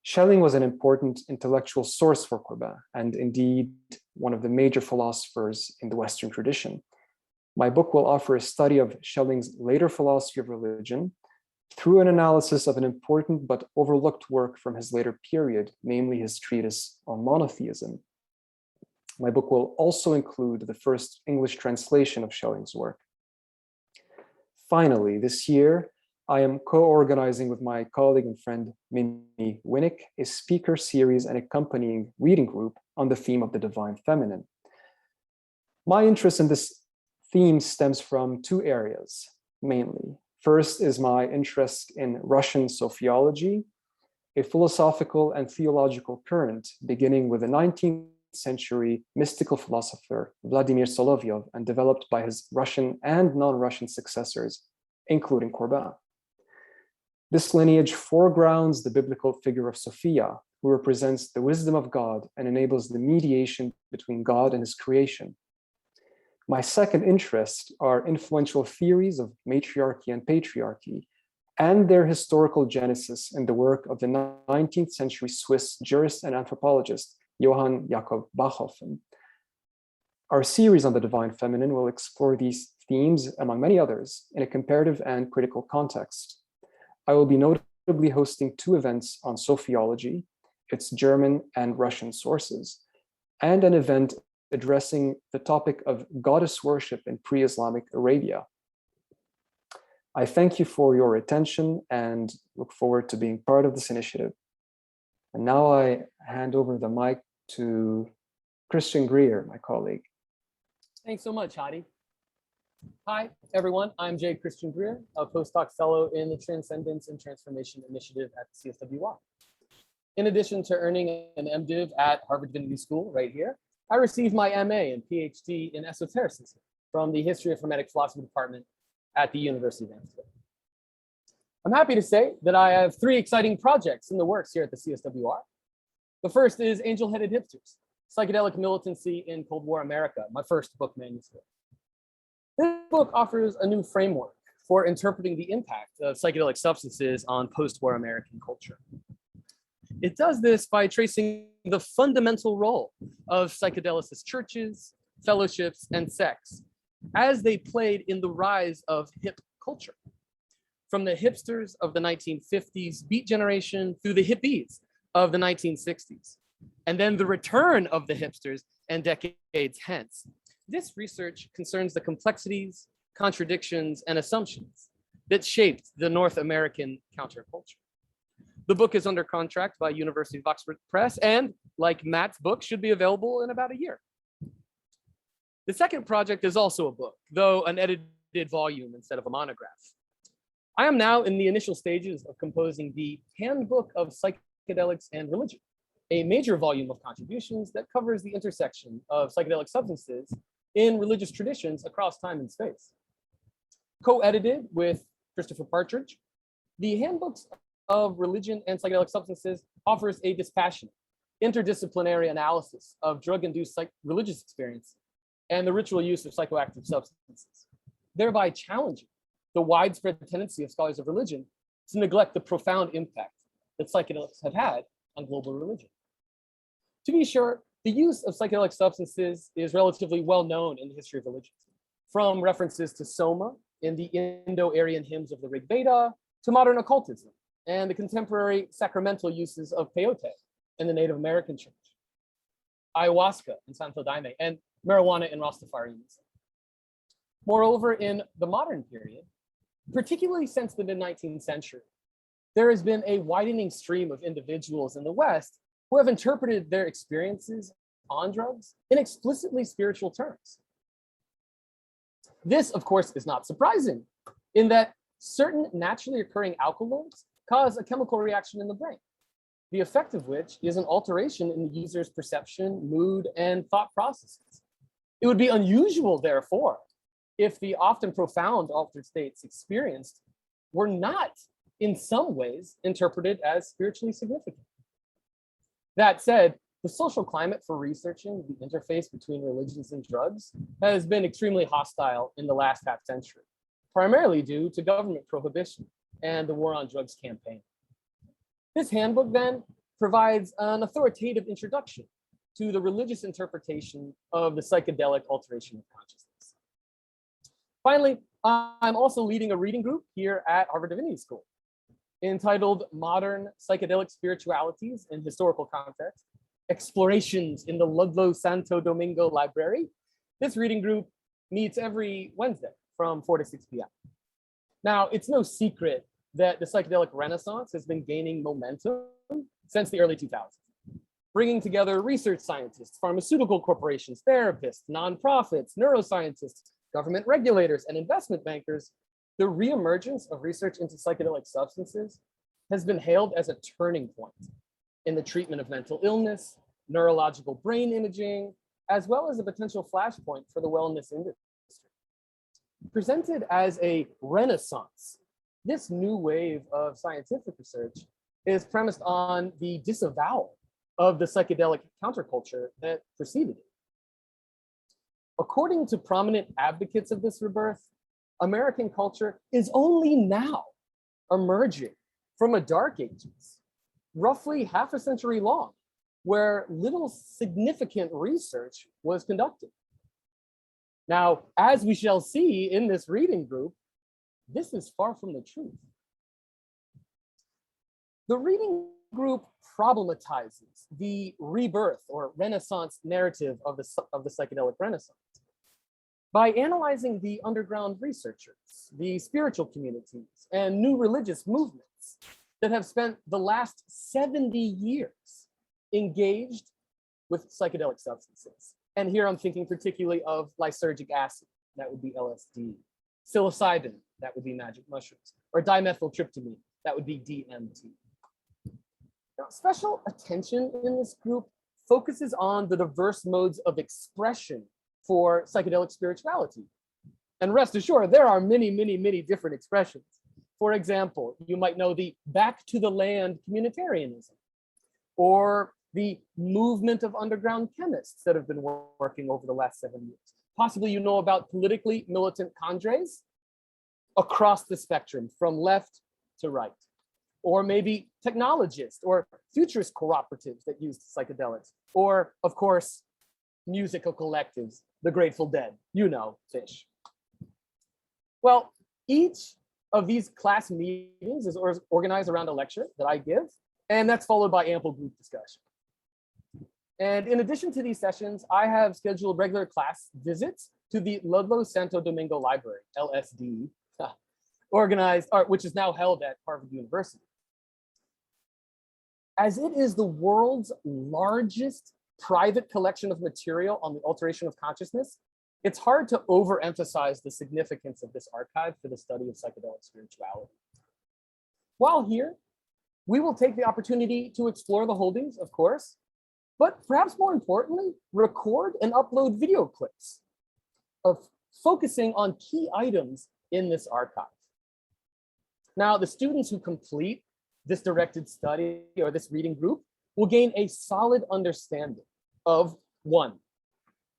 Schelling was an important intellectual source for Corbin, and indeed one of the major philosophers in the Western tradition. My book will offer a study of Schelling's later philosophy of religion through an analysis of an important but overlooked work from his later period, namely his treatise on monotheism. My book will also include the first English translation of Schelling's work. Finally, this year, I am co-organizing with my colleague and friend Mimi Winik a speaker series and accompanying reading group on the theme of the divine feminine. My interest in this theme stems from 2 areas, mainly. First is my interest in Russian sociology, a philosophical and theological current beginning with the 19th century mystical philosopher Vladimir Solovyov and developed by his Russian and non-Russian successors, including Corbin. This lineage foregrounds the biblical figure of Sophia, who represents the wisdom of God and enables the mediation between God and his creation. My second interest are influential theories of matriarchy and patriarchy and their historical genesis in the work of the 19th century Swiss jurist and anthropologist Johann Jakob Bachhofen. Our series on the divine feminine will explore these themes, among many others, in a comparative and critical context. I will be notably hosting 2 events on sophiology, its German and Russian sources, and an event addressing the topic of goddess worship in pre-Islamic Arabia. I thank you for your attention and look forward to being part of this initiative. And now I hand over the mic to Christian Greer, my colleague. Thanks so much, Hadi. Hi, everyone. I'm Jay Christian Greer, a postdoc fellow in the Transcendence and Transformation Initiative at the CSWR. In addition to earning an MDiv at Harvard Divinity School right here, I received my MA and PhD in esotericism from the History of Hermetic Philosophy department at the University of Amsterdam. I'm happy to say that I have 3 exciting projects in the works here at the CSWR. The first is Angel-Headed Hipsters, Psychedelic Militancy in Cold War America, my first book manuscript. This book offers a new framework for interpreting the impact of psychedelic substances on post-war American culture. It does this by tracing the fundamental role of psychedelicist churches, fellowships, and sects as they played in the rise of hip culture. From the hipsters of the 1950s beat generation through the hippies of the 1960s. and then the return of the hipsters and decades hence. This research concerns the complexities, contradictions, and assumptions that shaped the North American counterculture. The book is under contract by University of Oxford Press, and like Matt's book, should be available in about a year. The second project is also a book, though an edited volume instead of a monograph. I am now in the initial stages of composing the Handbook of Psychedelics and Religion, a major volume of contributions that covers the intersection of psychedelic substances in religious traditions across time and space. Co-edited with Christopher Partridge, the Handbooks of Religion and Psychedelic Substances offers a dispassionate, interdisciplinary analysis of drug-induced religious experience and the ritual use of psychoactive substances, thereby challenging the widespread tendency of scholars of religion to neglect the profound impact that psychedelics have had on global religion. To be sure, the use of psychedelic substances is relatively well known in the history of religions, from references to Soma in the Indo-Aryan hymns of the Rig Veda to modern occultism and the contemporary sacramental uses of peyote in the Native American church, ayahuasca in Santo Daime, and marijuana in Rastafarianism. Moreover, in the modern period, particularly since the mid-19th century, there has been a widening stream of individuals in the West who have interpreted their experiences on drugs in explicitly spiritual terms. This, of course, is not surprising in that certain naturally occurring alkaloids cause a chemical reaction in the brain, the effect of which is an alteration in the user's perception, mood, and thought processes. It would be unusual, therefore, if the often profound altered states experienced were not in some ways interpreted as spiritually significant. That said, the social climate for researching the interface between religions and drugs has been extremely hostile in the last half century, primarily due to government prohibition and the war on drugs campaign. This handbook then provides an authoritative introduction to the religious interpretation of the psychedelic alteration of consciousness. Finally, I'm also leading a reading group here at Harvard Divinity School entitled Modern Psychedelic Spiritualities in Historical Context, Explorations in the Ludlow Santo Domingo Library. This reading group meets every Wednesday from 4 to 6 p.m. Now, it's no secret that the psychedelic renaissance has been gaining momentum since the early 2000s, bringing together research scientists, pharmaceutical corporations, therapists, nonprofits, neuroscientists, government regulators, and investment bankers. The reemergence of research into psychedelic substances has been hailed as a turning point in the treatment of mental illness, neurological brain imaging, as well as a potential flashpoint for the wellness industry. Presented as a renaissance, this new wave of scientific research is premised on the disavowal of the psychedelic counterculture that preceded it. According to prominent advocates of this rebirth, American culture is only now emerging from a dark ages, roughly half a century long, where little significant research was conducted. Now, as we shall see in this reading group, this is far from the truth. The reading group problematizes the rebirth or renaissance narrative of the psychedelic renaissance by analyzing the underground researchers, the spiritual communities, and new religious movements that have spent the last 70 years engaged with psychedelic substances. And here I'm thinking particularly of lysergic acid, that would be LSD, psilocybin, that would be magic mushrooms, or dimethyltryptamine, that would be DMT. Now, special attention in this group focuses on the diverse modes of expression for psychedelic spirituality. And rest assured, there are many, many, many different expressions. For example, you might know the back to the land communitarianism, or the movement of underground chemists that have been working over the last 7 years. Possibly you know about politically militant cadres across the spectrum from left to right, or maybe technologists or futurist cooperatives that use psychedelics, or of course, musical collectives, the Grateful Dead, you know, Fish. Well, each of these class meetings is organized around a lecture that I give, and that's followed by ample group discussion. And in addition to these sessions, I have scheduled regular class visits to the Ludlow Santo Domingo Library, LSD, which is now held at Harvard University. As it is the world's largest private collection of material on the alteration of consciousness, it's hard to overemphasize the significance of this archive for the study of psychedelic spirituality. While here, we will take the opportunity to explore the holdings, of course, but perhaps more importantly, record and upload video clips of focusing on key items in this archive. Now, the students who complete this directed study or this reading group will gain a solid understanding of, one,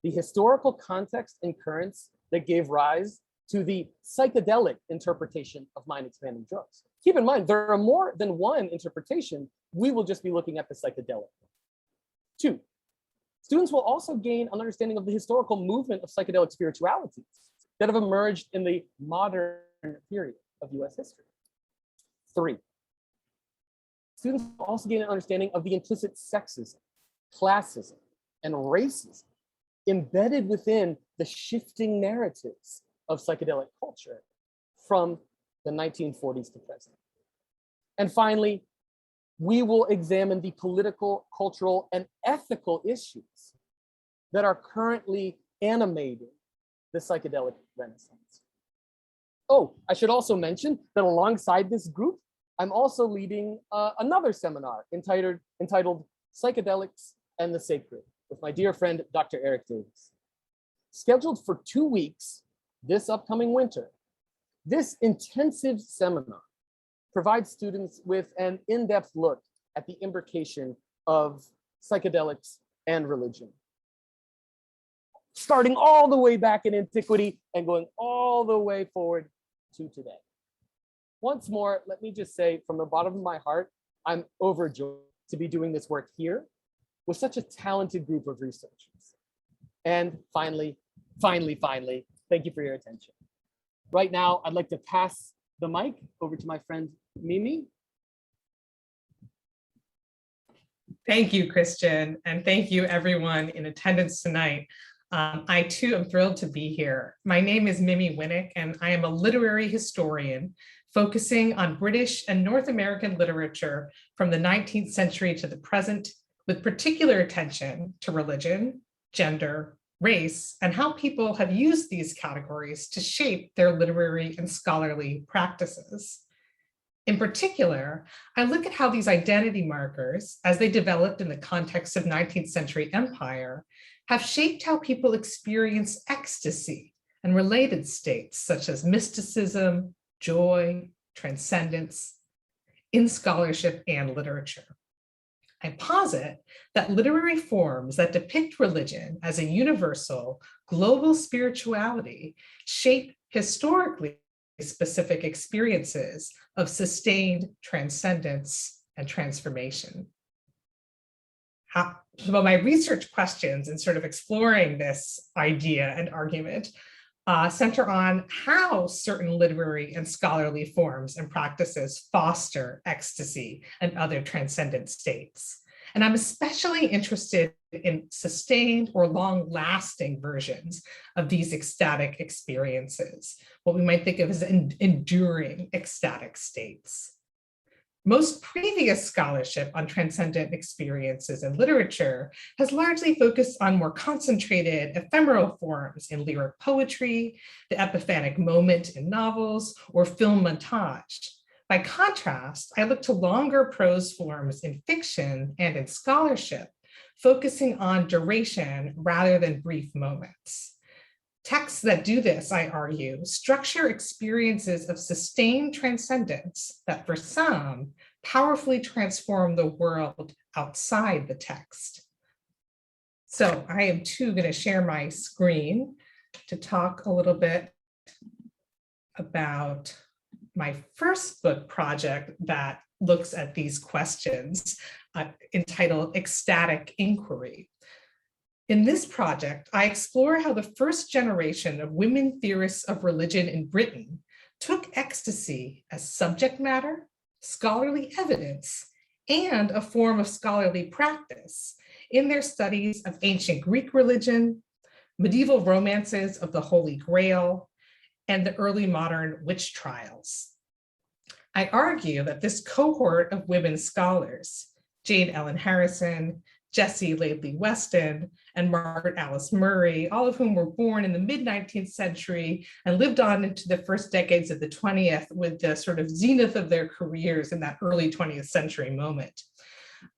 the historical context and currents that gave rise to the psychedelic interpretation of mind-expanding drugs. Keep in mind, there are more than one interpretation. We will just be looking at the psychedelic. Two, students will also gain an understanding of the historical movement of psychedelic spiritualities that have emerged in the modern period of US history. Three, students will also gain an understanding of the implicit sexism, classism, and racism embedded within the shifting narratives of psychedelic culture from the 1940s to present. And finally, we will examine the political, cultural, and ethical issues that are currently animating the psychedelic renaissance. Oh, I should also mention that alongside this group, I'm also leading another seminar entitled Psychedelics and the Sacred with my dear friend, Dr. Eric Davis. Scheduled for 2 weeks this upcoming winter, this intensive seminar provides students with an in-depth look at the imbrication of psychedelics and religion, starting all the way back in antiquity and going all the way forward to today. Once more, let me just say from the bottom of my heart, I'm overjoyed to be doing this work here with such a talented group of researchers. And finally, thank you for your attention. Right now, I'd like to pass the mic over to my friend, Mimi. Thank you, Christian, and thank you everyone in attendance tonight. I too am thrilled to be here. My name is Mimi Winik, and I am a literary historian focusing on British and North American literature from the 19th century to the present, with particular attention to religion, gender, race, and how people have used these categories to shape their literary and scholarly practices. In particular, I look at how these identity markers, as they developed in the context of 19th century empire, have shaped how people experience ecstasy and related states such as mysticism, joy, transcendence, in scholarship and literature. I posit that literary forms that depict religion as a universal, global spirituality shape historically specific experiences of sustained transcendence and transformation. Some of my research questions in sort of exploring this idea and argument center on how certain literary and scholarly forms and practices foster ecstasy and other transcendent states. And I'm especially interested in sustained or long-lasting versions of these ecstatic experiences, what we might think of as enduring ecstatic states. Most previous scholarship on transcendent experiences in literature has largely focused on more concentrated ephemeral forms in lyric poetry, the epiphanic moment in novels, or film montage. By contrast, I look to longer prose forms in fiction and in scholarship, focusing on duration rather than brief moments. Texts that do this, I argue, structure experiences of sustained transcendence that for some powerfully transform the world outside the text. So I am too going to share my screen to talk a little bit about my first book project that looks at these questions, entitled Ecstatic Inquiry. In this project, I explore how the first generation of women theorists of religion in Britain took ecstasy as subject matter, scholarly evidence, and a form of scholarly practice in their studies of ancient Greek religion, medieval romances of the Holy Grail, and the early modern witch trials. I argue that this cohort of women scholars, Jade Ellen Harrison, Jessie Laidley Weston, and Margaret Alice Murray, all of whom were born in the mid-19th century and lived on into the first decades of the 20th with the sort of zenith of their careers in that early 20th century moment.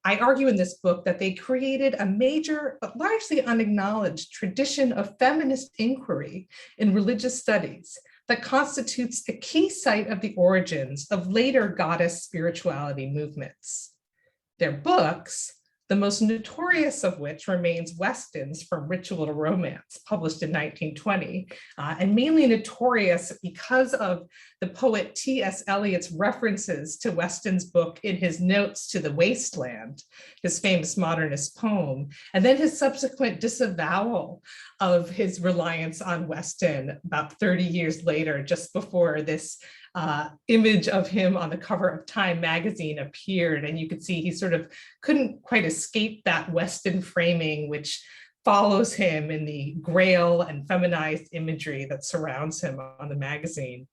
I argue in this book that they created a major, but largely unacknowledged tradition of feminist inquiry in religious studies that constitutes a key site of the origins of later goddess spirituality movements. Their books, the most notorious of which remains Weston's From Ritual to Romance, published in 1920, and mainly notorious because of the poet T.S. Eliot's references to Weston's book in his notes to The Wasteland, his famous modernist poem, and then his subsequent disavowal of his reliance on Weston about 30 years later, just before this image of him on the cover of Time magazine appeared. And you could see he sort of couldn't quite escape that Weston framing, which follows him in the grail and feminized imagery that surrounds him on the magazine.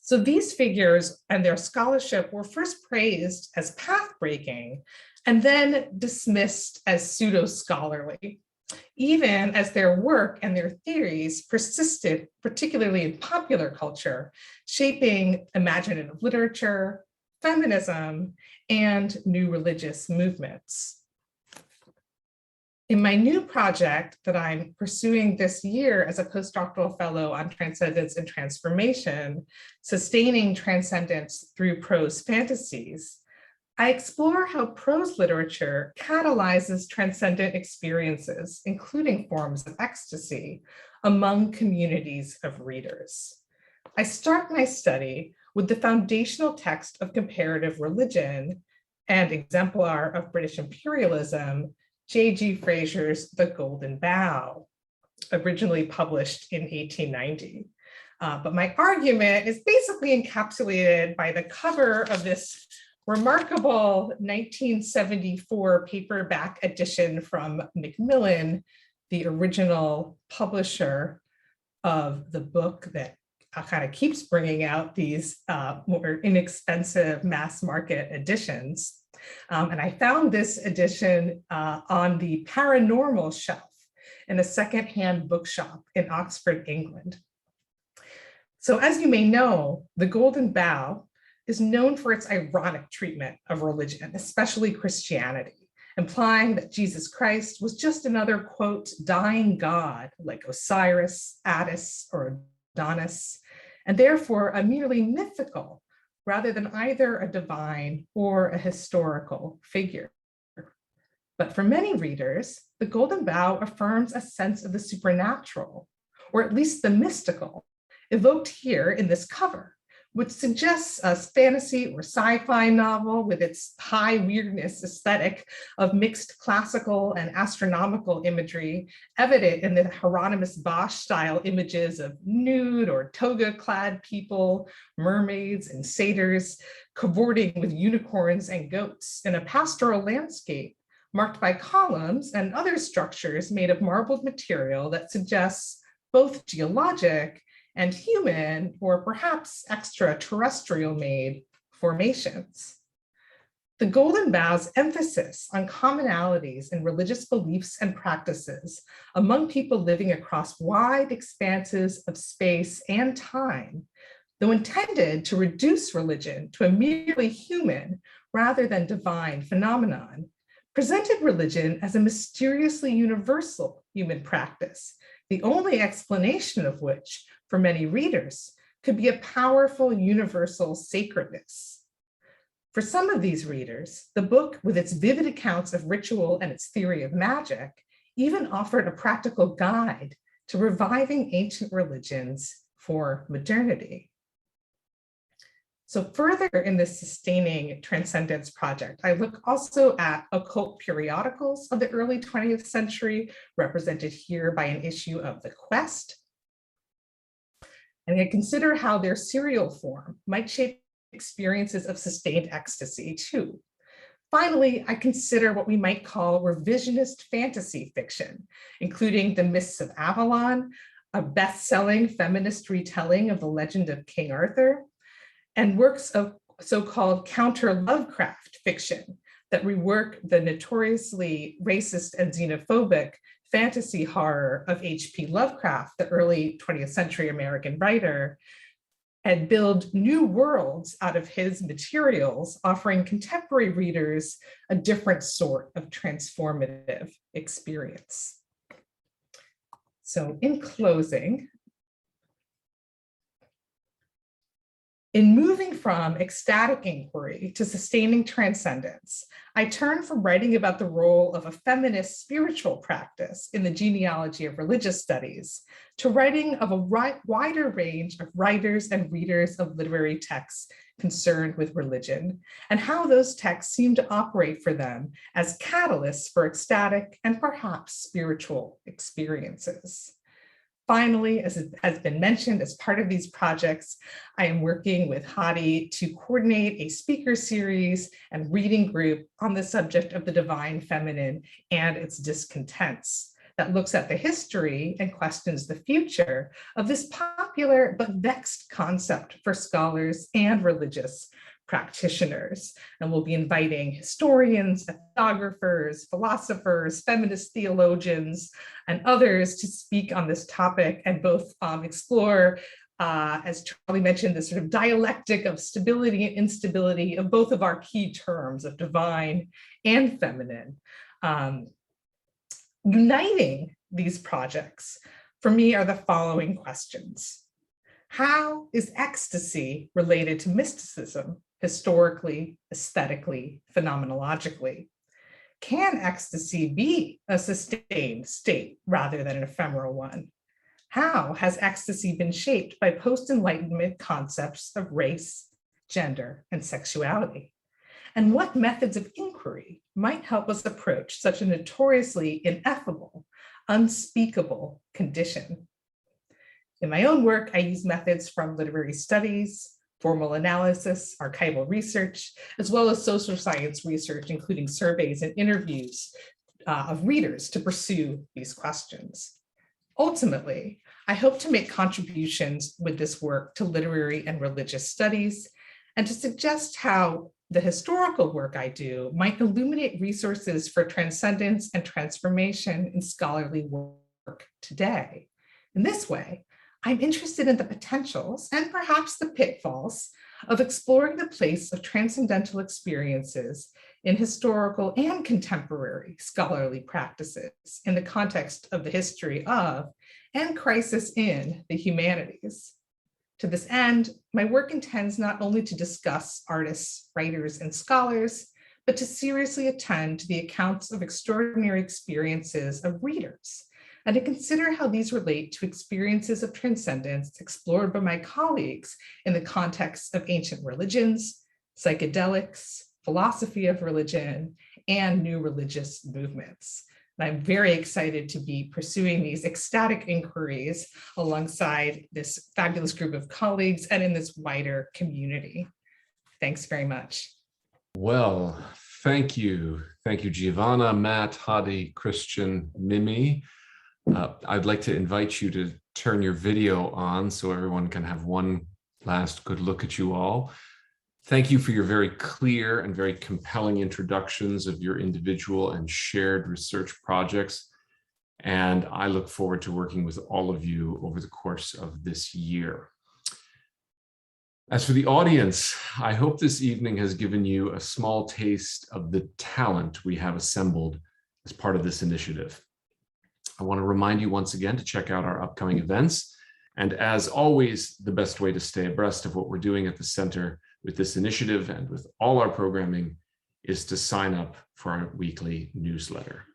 So these figures and their scholarship were first praised as path-breaking and then dismissed as pseudo-scholarly, even as their work and their theories persisted, particularly in popular culture, shaping imaginative literature, feminism, and new religious movements. In my new project that I'm pursuing this year as a postdoctoral fellow on Transcendence and Transformation, Sustaining Transcendence Through Prose Fantasies, I explore how prose literature catalyzes transcendent experiences, including forms of ecstasy, among communities of readers. I start my study with the foundational text of comparative religion and exemplar of British imperialism, J.G. Fraser's The Golden Bough, originally published in 1890. But my argument is basically encapsulated by the cover of this remarkable 1974 paperback edition from Macmillan, the original publisher of the book that kind of keeps bringing out these more inexpensive mass market editions. And I found this edition on the paranormal shelf in a secondhand bookshop in Oxford, England. So as you may know, The Golden Bough is known for its ironic treatment of religion, especially Christianity, implying that Jesus Christ was just another, quote, dying god like Osiris, Attis, or Adonis, and therefore a merely mythical rather than either a divine or a historical figure. But for many readers, The Golden Bough affirms a sense of the supernatural, or at least the mystical, evoked here in this cover, which suggests a fantasy or sci-fi novel with its high weirdness aesthetic of mixed classical and astronomical imagery, evident in the Hieronymus Bosch style images of nude or toga-clad people, mermaids and satyrs, cavorting with unicorns and goats in a pastoral landscape marked by columns and other structures made of marbled material that suggests both geologic and human, or perhaps extraterrestrial made formations. The Golden Bough's emphasis on commonalities in religious beliefs and practices among people living across wide expanses of space and time, though intended to reduce religion to a merely human rather than divine phenomenon, presented religion as a mysteriously universal human practice, the only explanation of which, for many readers, could be a powerful universal sacredness. For some of these readers, the book, with its vivid accounts of ritual and its theory of magic, even offered a practical guide to reviving ancient religions for modernity. So further in this Sustaining Transcendence project, I look also at occult periodicals of the early 20th century, represented here by an issue of The Quest. And I consider how their serial form might shape experiences of sustained ecstasy too. Finally, I consider what we might call revisionist fantasy fiction, including The Mists of Avalon, a best-selling feminist retelling of the legend of King Arthur, and works of so-called counter-Lovecraft fiction that rework the notoriously racist and xenophobic fantasy horror of H.P. Lovecraft, the early 20th century American writer, and build new worlds out of his materials, offering contemporary readers a different sort of transformative experience. So in closing, in moving from ecstatic inquiry to sustaining transcendence, I turn from writing about the role of a feminist spiritual practice in the genealogy of religious studies to writing of a wider range of writers and readers of literary texts concerned with religion, and how those texts seem to operate for them as catalysts for ecstatic and perhaps spiritual experiences. Finally, as has been mentioned, as part of these projects, I am working with Hadi to coordinate a speaker series and reading group on the subject of the divine feminine and its discontents that looks at the history and questions the future of this popular but vexed concept for scholars and religious practitioners. And we'll be inviting historians, ethnographers, philosophers, feminist theologians, and others to speak on this topic and both explore, as Charlie mentioned, the sort of dialectic of stability and instability of both of our key terms of divine and feminine. Uniting these projects for me are the following questions. How is ecstasy related to mysticism, historically, aesthetically, phenomenologically? Can ecstasy be a sustained state rather than an ephemeral one? How has ecstasy been shaped by post-Enlightenment concepts of race, gender, and sexuality? And what methods of inquiry might help us approach such a notoriously ineffable, unspeakable condition? In my own work, I use methods from literary studies, formal analysis, archival research, as well as social science research, including surveys and interviews of readers to pursue these questions. Ultimately, I hope to make contributions with this work to literary and religious studies, and to suggest how the historical work I do might illuminate resources for transcendence and transformation in scholarly work today. In this way, I'm interested in the potentials and perhaps the pitfalls of exploring the place of transcendental experiences in historical and contemporary scholarly practices in the context of the history of and crisis in the humanities. To this end, my work intends not only to discuss artists, writers, and scholars, but to seriously attend to the accounts of extraordinary experiences of readers, and to consider how these relate to experiences of transcendence explored by my colleagues in the context of ancient religions, psychedelics, philosophy of religion, and new religious movements. And I'm very excited to be pursuing these ecstatic inquiries alongside this fabulous group of colleagues and in this wider community. Thanks very much. Well, thank you. Thank you, Giovanna, Matt, Hadi, Christian, Mimi. I'd like to invite you to turn your video on so everyone can have one last good look at you all. Thank you for your very clear and very compelling introductions of your individual and shared research projects. And I look forward to working with all of you over the course of this year. As for the audience, I hope this evening has given you a small taste of the talent we have assembled as part of this initiative. I want to remind you once again to check out our upcoming events. And as always, the best way to stay abreast of what we're doing at the center with this initiative and with all our programming is to sign up for our weekly newsletter.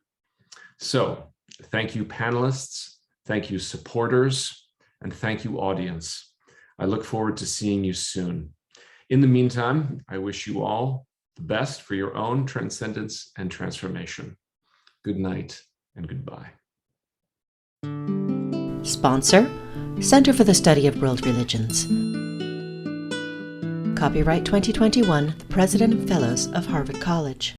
So thank you, panelists, thank you, supporters, and thank you, audience. I look forward to seeing you soon. In the meantime, I wish you all the best for your own transcendence and transformation. Good night and goodbye. Sponsor, Center for the Study of World Religions. Copyright 2021, the President and Fellows of Harvard College.